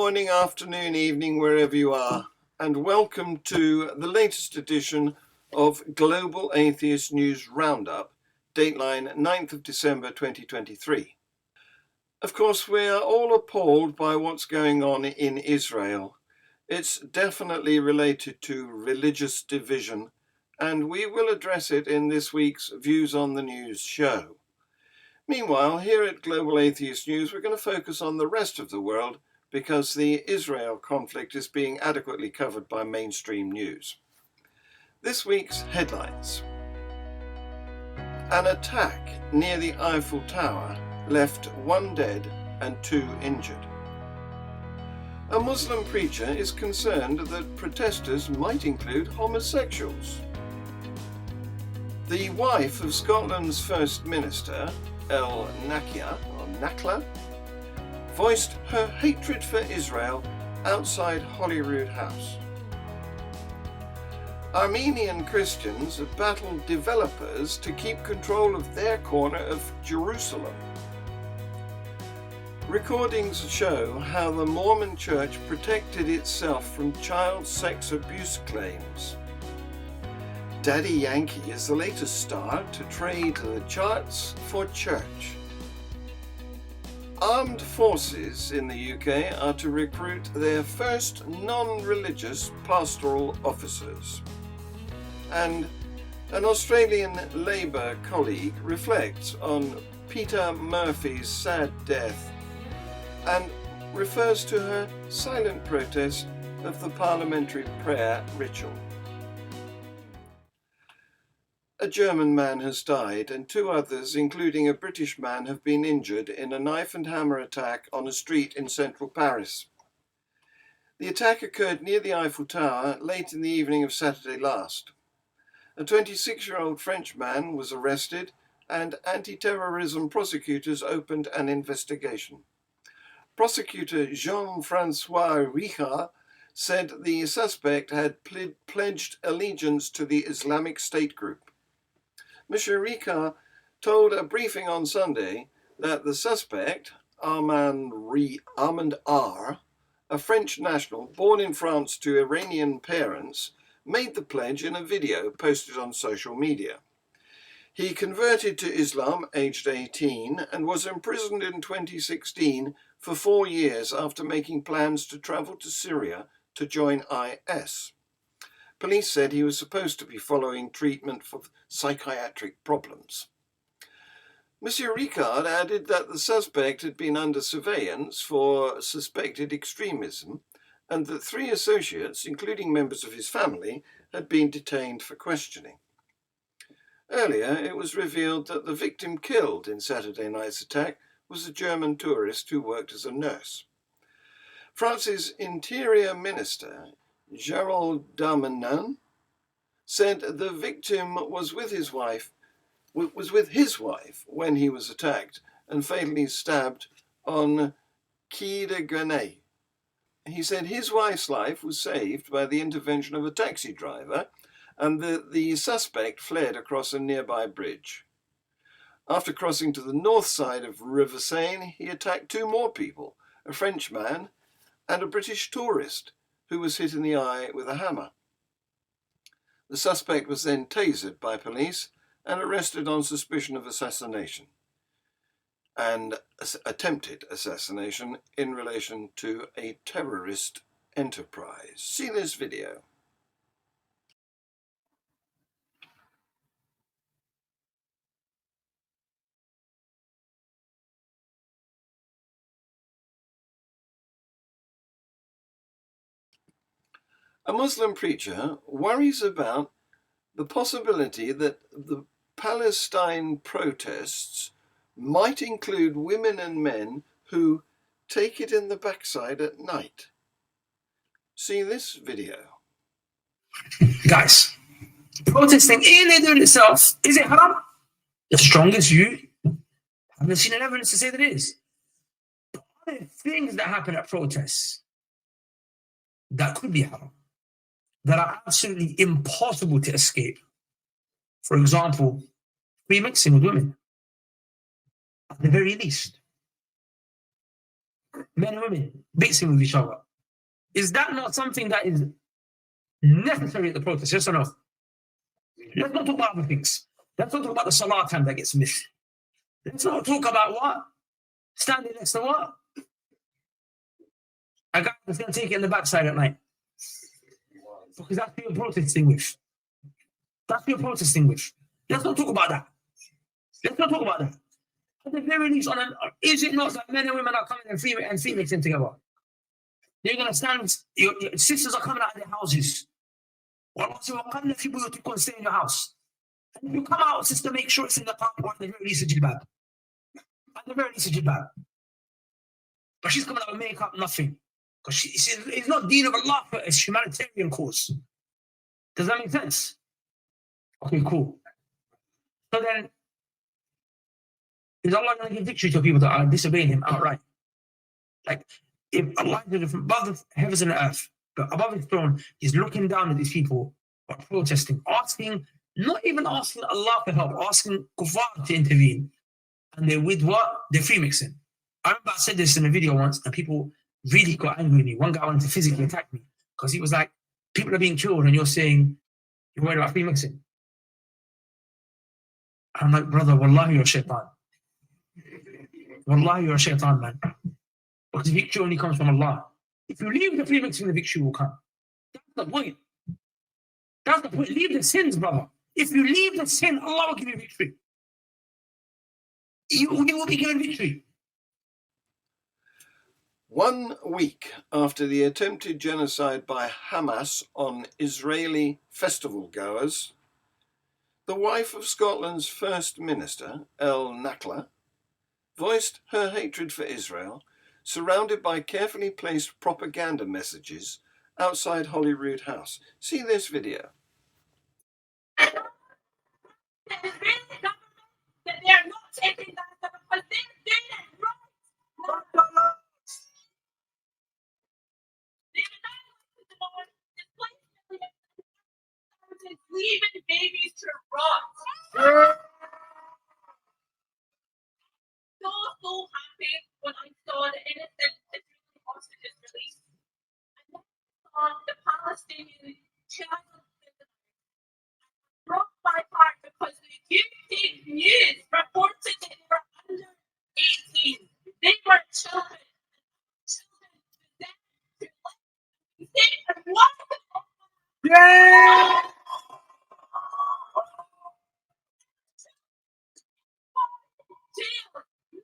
morning, afternoon, evening, wherever you are, and welcome to the latest edition of Global Atheist News Roundup, dateline 9th of December 2023. Of course, we are all appalled by what's going on in Israel. It's definitely related to religious division, and we will address it in this week's Views on the News show. Meanwhile, here at Global Atheist News, we're going to focus on the rest of the world because the Israel conflict is being adequately covered by mainstream news. This week's headlines. An attack near the Eiffel Tower left 1 dead and 2 injured. A Muslim preacher is concerned that protesters might include homosexuals. The wife of Scotland's First Minister, El-Nakla, voiced her hatred for Israel outside Holyrood House. Armenian Christians battled developers to keep control of their corner of Jerusalem. Recordings show how the Mormon Church protected itself from child sex abuse claims. Daddy Yankee is the latest star to trade the charts for church. Armed forces in the UK are to recruit their first non-religious pastoral officers. And an Australian Labour colleague reflects on Peta Murphy's sad death and refers to her silent protest of the parliamentary prayer ritual. A German man has died and 2 others, including a British man, have been injured in a knife and hammer attack on a street in central Paris. The attack occurred near the Eiffel Tower late in the evening of Saturday last. A 26-year-old French man was arrested and anti-terrorism prosecutors opened an investigation. Prosecutor Jean-Francois Ricard said the suspect had pledged allegiance to the Islamic State group. Monsieur Ricard told a briefing on Sunday that the suspect, Armand R., a French national born in France to Iranian parents, made the pledge in a video posted on social media. He converted to Islam aged 18 and was imprisoned in 2016 for 4 years after making plans to travel to Syria to join IS. Police said he was supposed to be following treatment for psychiatric problems. Monsieur Ricard added that the suspect had been under surveillance for suspected extremism and that 3 associates, including members of his family, had been detained for questioning. Earlier, it was revealed that the victim killed in Saturday night's attack was a German tourist who worked as a nurse. France's Interior Minister, Gérald Darmanin, said the victim was with his wife when he was attacked and fatally stabbed on Quai de Grenay. He said his wife's life was saved by the intervention of a taxi driver and the suspect fled across a nearby bridge. After crossing to the north side of River Seine, he attacked 2 more people, a French man and a British tourist who was hit in the eye with a hammer. The suspect was then tasered by police and arrested on suspicion of assassination and attempted assassination in relation to a terrorist enterprise. See this video. A Muslim preacher worries about the possibility that the Palestine protests might include women and men who take it in the backside at night. See this video. Guys, protesting in and of itself, is it haram? The strongest you haven't seen an evidence to say that it is. But are there things that happen at protests that could be haram, that are absolutely impossible to escape? For example, free mixing with women, at the very least. men and women mixing with each other. Is that not something that is necessary at the protest? Yes or no? Let's not talk about other things. Let's not talk about the salah time that gets missed. Let's not talk about what? Standing next to what? A guy that's going to take it in the backside at night. Because that's who you're protesting with. That's who you're protesting with. Let's not talk about that. Let's not talk about that. At the very least, is it not that men and women are coming and femixing together? You're going to stand, your sisters are coming out of their houses. Well, so come if you will to go and stay in your house. And if you come out, sister, make sure it's in the park or at the very least a jilbab. At the very least a jilbab. But she's coming out with makeup, nothing. Because it's not deen of Allah, but it's humanitarian cause. Does that make sense? Okay, cool. So then, is Allah going to give victory to people that are disobeying Him outright? Like, if Allah is above the heavens and the earth, but above His throne, He's looking down at these people who are protesting, asking, not even asking Allah for help, asking kuffar to intervene. And they're with what? They're free mixing. I remember I said this in a video once, and people really got angry with me. One guy wanted to physically attack me because he was like, people are being killed and you're saying you're worried about free mixing. I'm like, brother, wallahi, you're a shaitan. Wallahi, you're a shaitan, man. Because victory only comes from Allah. If you leave the free mixing, the victory will come. That's the point. That's the point. Leave the sins, brother. If you leave the sin, Allah will give you victory. You will be given victory. 1 week after the attempted genocide by Hamas on Israeli festival goers, the wife of Scotland's First Minister, El-Nakla, voiced her hatred for Israel, surrounded by carefully placed propaganda messages outside Holyrood House. See this video. The Israeli government, that they are not taking that because they're doing it wrong. Leaving babies to rot. So happy when I saw the innocent Israeli hostages released. And then I saw the Palestinian child broke my heart because the UK news reported that they were under 18. They were children. Children to life. They are wonderful. Yeah!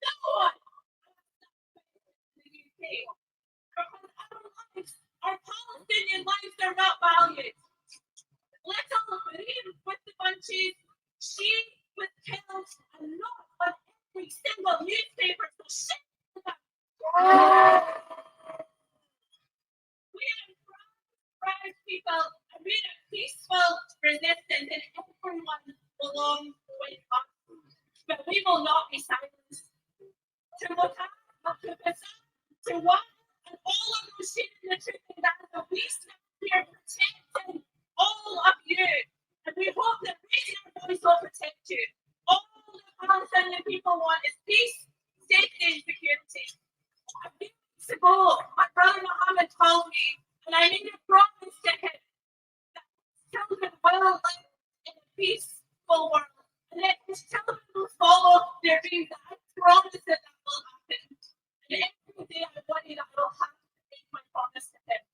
No one in the UK because our Palestinian lives are not valued. Little Reem with the bunches, she was killed and not on every single newspaper. So shit about. We are proud people and we are peaceful resistance and everyone belongs with us. But we will not be silenced. To Muqam, to Bassam, to Wah, and all of those sharing the truth in Gaza, we stand here protecting all of you. And we hope that raising our voice will protect you. All the Palestinian people want is peace, safety, and security. A few weeks ago, my brother Muhammad called me, and I made a promise to him that children will live in a peaceful world. And that his children will follow their dreams. I promise that will happen. And every day I worry that I will have to make my promise to him.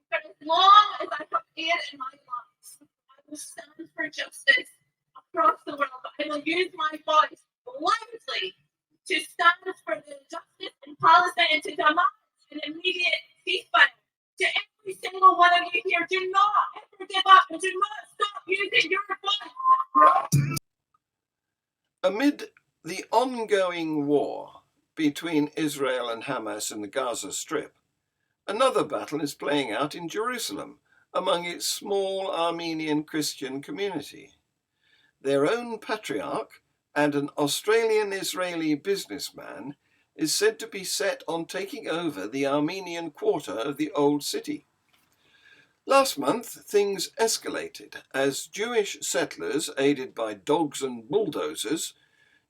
For as long as I have air in my lungs, I will stand for justice across the world. But I will use my voice loudly to stand for the justice in Palestine and to demand an immediate ceasefire. To every single one of you here, do not ever give up and do not stop using your voice. Amid the ongoing war between Israel and Hamas in the Gaza Strip, another battle is playing out in Jerusalem among its small Armenian Christian community. Their own patriarch and an Australian-Israeli businessman is said to be set on taking over the Armenian quarter of the Old City. Last month, things escalated as Jewish settlers, aided by dogs and bulldozers,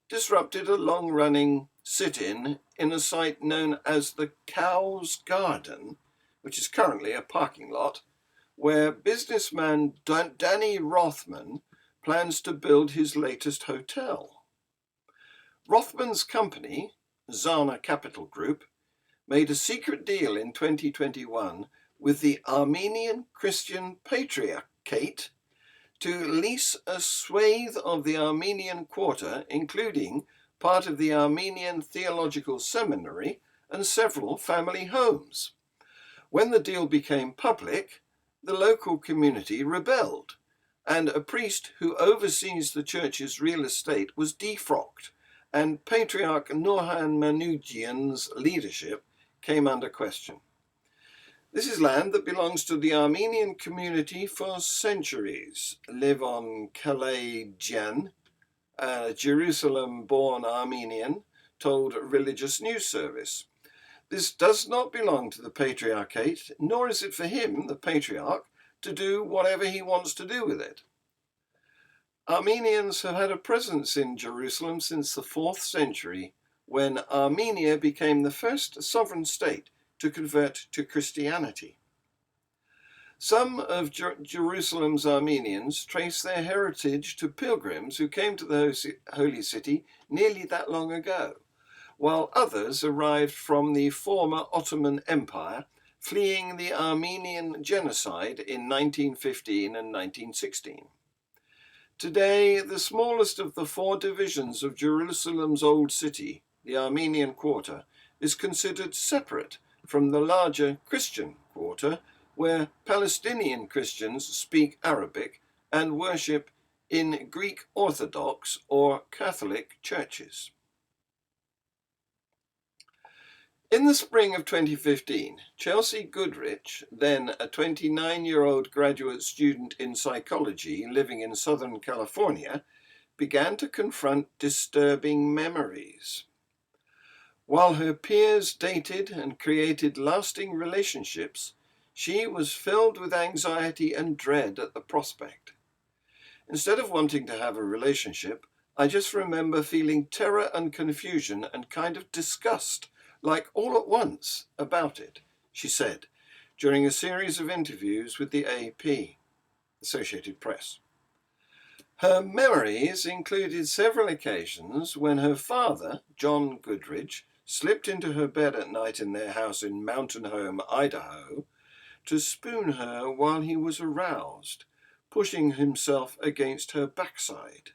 disrupted a long-running sit-in a site known as the Cow's Garden, which is currently a parking lot, where businessman Danny Rothman plans to build his latest hotel. Rothman's company, Zana Capital Group, made a secret deal in 2021 with the Armenian Christian Patriarchate to lease a swathe of the Armenian Quarter, including part of the Armenian Theological Seminary and several family homes. When the deal became public, the local community rebelled, and a priest who oversees the church's real estate was defrocked, and Patriarch Nurhan Manouchian's leadership came under question. This is land that belongs to the Armenian community for centuries. Levon Kalajian, a Jerusalem-born Armenian, told a religious news service, "This does not belong to the Patriarchate, nor is it for him, the Patriarch, to do whatever he wants to do with it." Armenians have had a presence in Jerusalem since the 4th century, when Armenia became the first sovereign state to convert to Christianity. Some of Jerusalem's Armenians trace their heritage to pilgrims who came to the holy city nearly that long ago, while others arrived from the former Ottoman Empire, fleeing the Armenian genocide in 1915 and 1916. Today, the smallest of the 4 divisions of Jerusalem's old city, the Armenian Quarter, is considered separate from the larger Christian Quarter, where Palestinian Christians speak Arabic and worship in Greek Orthodox or Catholic churches. In the spring of 2015, Chelsea Goodrich, then a 29-year-old graduate student in psychology living in Southern California, began to confront disturbing memories. While her peers dated and created lasting relationships, she was filled with anxiety and dread at the prospect. "Instead of wanting to have a relationship, I just remember feeling terror and confusion and kind of disgust, like all at once, about it," she said during a series of interviews with the AP, Associated Press. Her memories included several occasions when her father, John Goodrich, slipped into her bed at night in their house in Mountain Home, Idaho, to spoon her while he was aroused, pushing himself against her backside.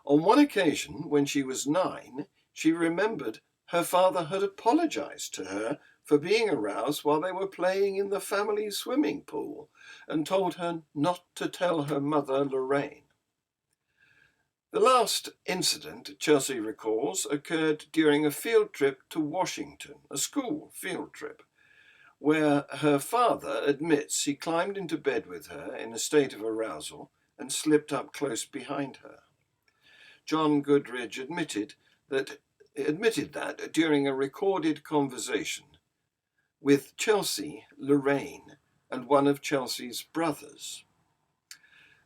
On one occasion, when she was 9, she remembered her father had apologized to her for being aroused while they were playing in the family swimming pool and told her not to tell her mother, Lorraine. The last incident, Chelsea recalls, occurred during a field trip to Washington, a school field trip, where her father admits he climbed into bed with her in a state of arousal and slipped up close behind her. John Goodrich admitted that during a recorded conversation with Chelsea, Lorraine, and one of Chelsea's brothers.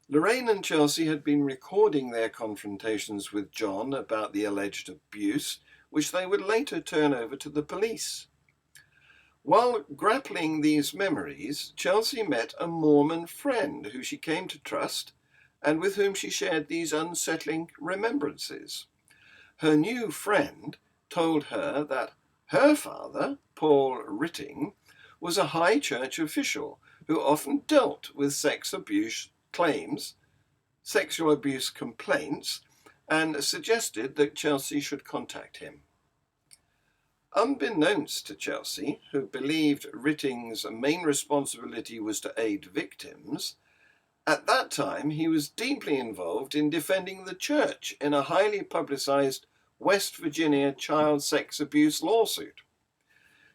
Lorraine and Chelsea had been recording their confrontations with John about the alleged abuse, which they would later turn over to the police. While grappling these memories, Chelsea met a Mormon friend who she came to trust and with whom she shared these unsettling remembrances. Her new friend told her that her father, Paul Ritting, was a high church official who often dealt with sexual abuse complaints, and suggested that Chelsea should contact him. Unbeknownst to Chelsea, who believed Ritting's main responsibility was to aid victims, at that time he was deeply involved in defending the church in a highly publicized West Virginia child sex abuse lawsuit.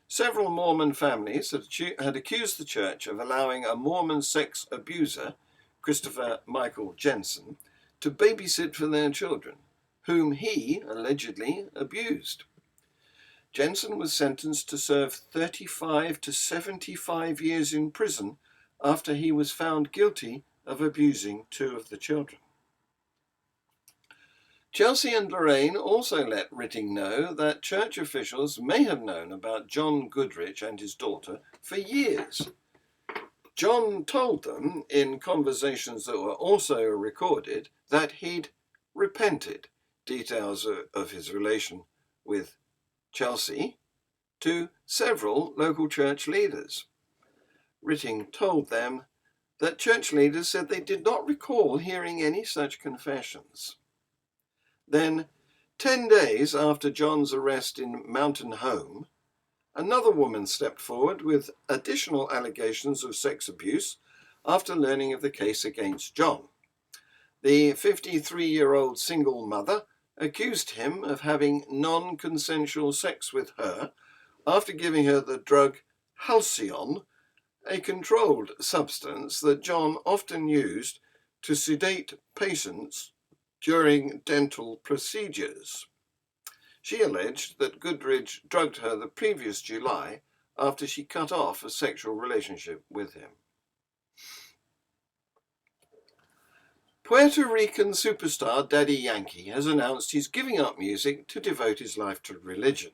Several Mormon families had accused the church of allowing a Mormon sex abuser, Christopher Michael Jensen, to babysit for their children, whom he allegedly abused. Jensen was sentenced to serve 35 to 75 years in prison after he was found guilty of abusing 2 of the children. Chelsea and Lorraine also let Ritting know that church officials may have known about John Goodrich and his daughter for years. John told them in conversations that were also recorded that he'd repented, details of his relation with Chelsea, to several local church leaders. Ritting told them that church leaders said they did not recall hearing any such confessions. Then, 10 days after John's arrest in Mountain Home, another woman stepped forward with additional allegations of sex abuse after learning of the case against John. The 53-year-old single mother accused him of having non-consensual sex with her after giving her the drug Halcyon, a controlled substance that John often used to sedate patients during dental procedures. She alleged that Goodrich drugged her the previous July after she cut off a sexual relationship with him. Puerto Rican superstar Daddy Yankee has announced he's giving up music to devote his life to religion.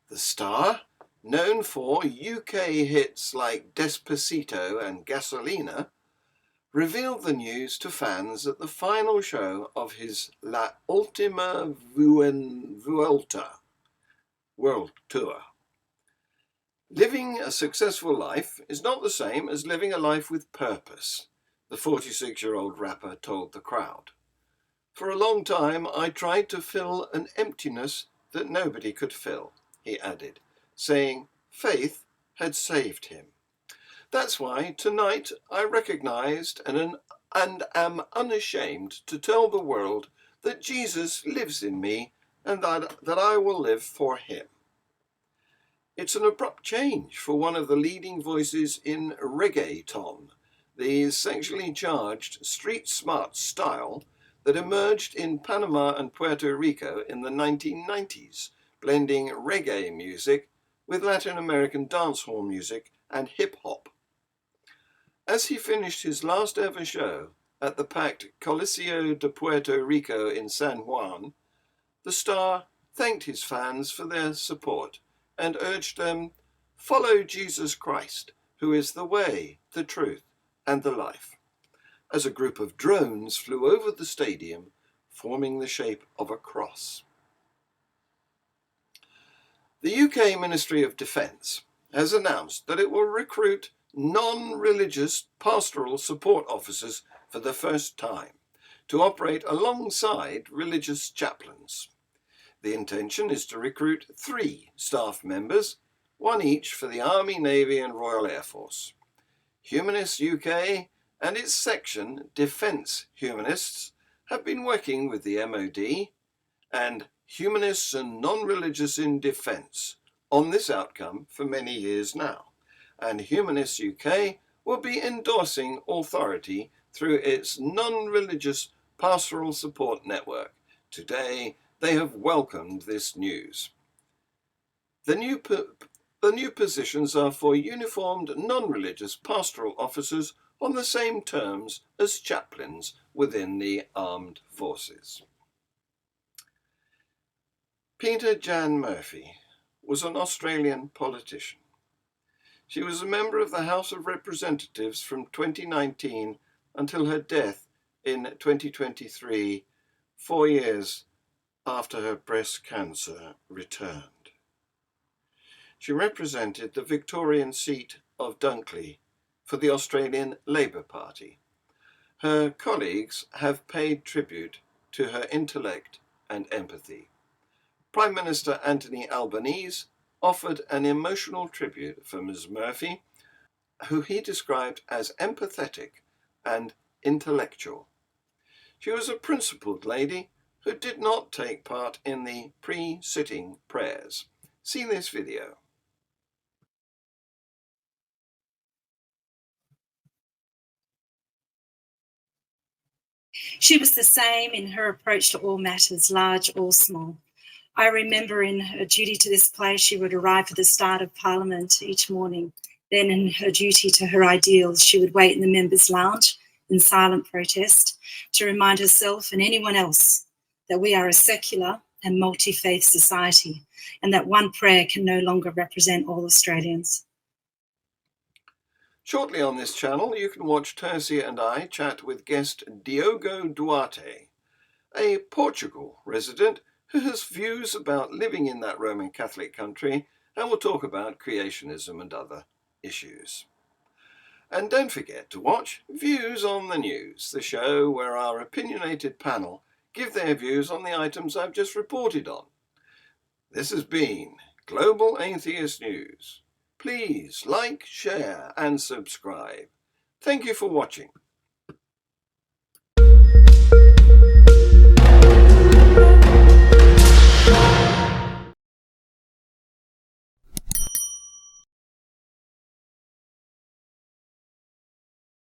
The star, known for UK hits like Despacito and Gasolina, revealed the news to fans at the final show of his La Ultima Vuelta world tour. Living a successful life is not the same as living a life with purpose, the 46-year-old rapper told the crowd. For a long time, I tried to fill an emptiness that nobody could fill, he added, saying faith had saved him. That's why tonight I recognized and am unashamed to tell the world that Jesus lives in me and that I will live for him. It's an abrupt change for one of the leading voices in reggaeton, the sexually charged street-smart style that emerged in Panama and Puerto Rico in the 1990s, blending reggae music with Latin American dancehall music and hip-hop. As he finished his last ever show at the packed Coliseo de Puerto Rico in San Juan, the star thanked his fans for their support and urged them, follow Jesus Christ, who is the way, the truth, and the life, as a group of drones flew over the stadium, forming the shape of a cross. The UK Ministry of Defence has announced that it will recruit non-religious pastoral support officers for the first time to operate alongside religious chaplains. The intention is to recruit 3 staff members, 1 each for the Army, Navy and Royal Air Force. Humanists UK and its section Defence Humanists have been working with the MOD and Humanists and Non-Religious in Defence on this outcome for many years now, and Humanists UK will be endorsing authority through its non-religious pastoral support network. Today, they have welcomed this news. The new positions are for uniformed non-religious pastoral officers on the same terms as chaplains within the armed forces. Peta Murphy was an Australian politician. She was a member of the House of Representatives from 2019 until her death in 2023, 4 years after her breast cancer returned. She represented the Victorian seat of Dunkley for the Australian Labor Party. Her colleagues have paid tribute to her intellect and empathy. Prime Minister Anthony Albanese offered an emotional tribute for Ms. Murphy, who he described as empathetic and intellectual. She was a principled lady who did not take part in the pre-sitting prayers. See this video. She was the same in her approach to all matters, large or small. I remember in her duty to this place, she would arrive at the start of Parliament each morning. Then in her duty to her ideals, she would wait in the members' lounge in silent protest to remind herself and anyone else that we are a secular and multi-faith society, and that one prayer can no longer represent all Australians. Shortly on this channel, you can watch Tercia and I chat with guest Diogo Duarte, a Portugal resident who has views about living in that Roman Catholic country and will talk about creationism and other issues. And don't forget to watch Views on the News, the show where our opinionated panel give their views on the items I've just reported on. This has been Global Atheist News. Please like, share and subscribe. Thank you for watching.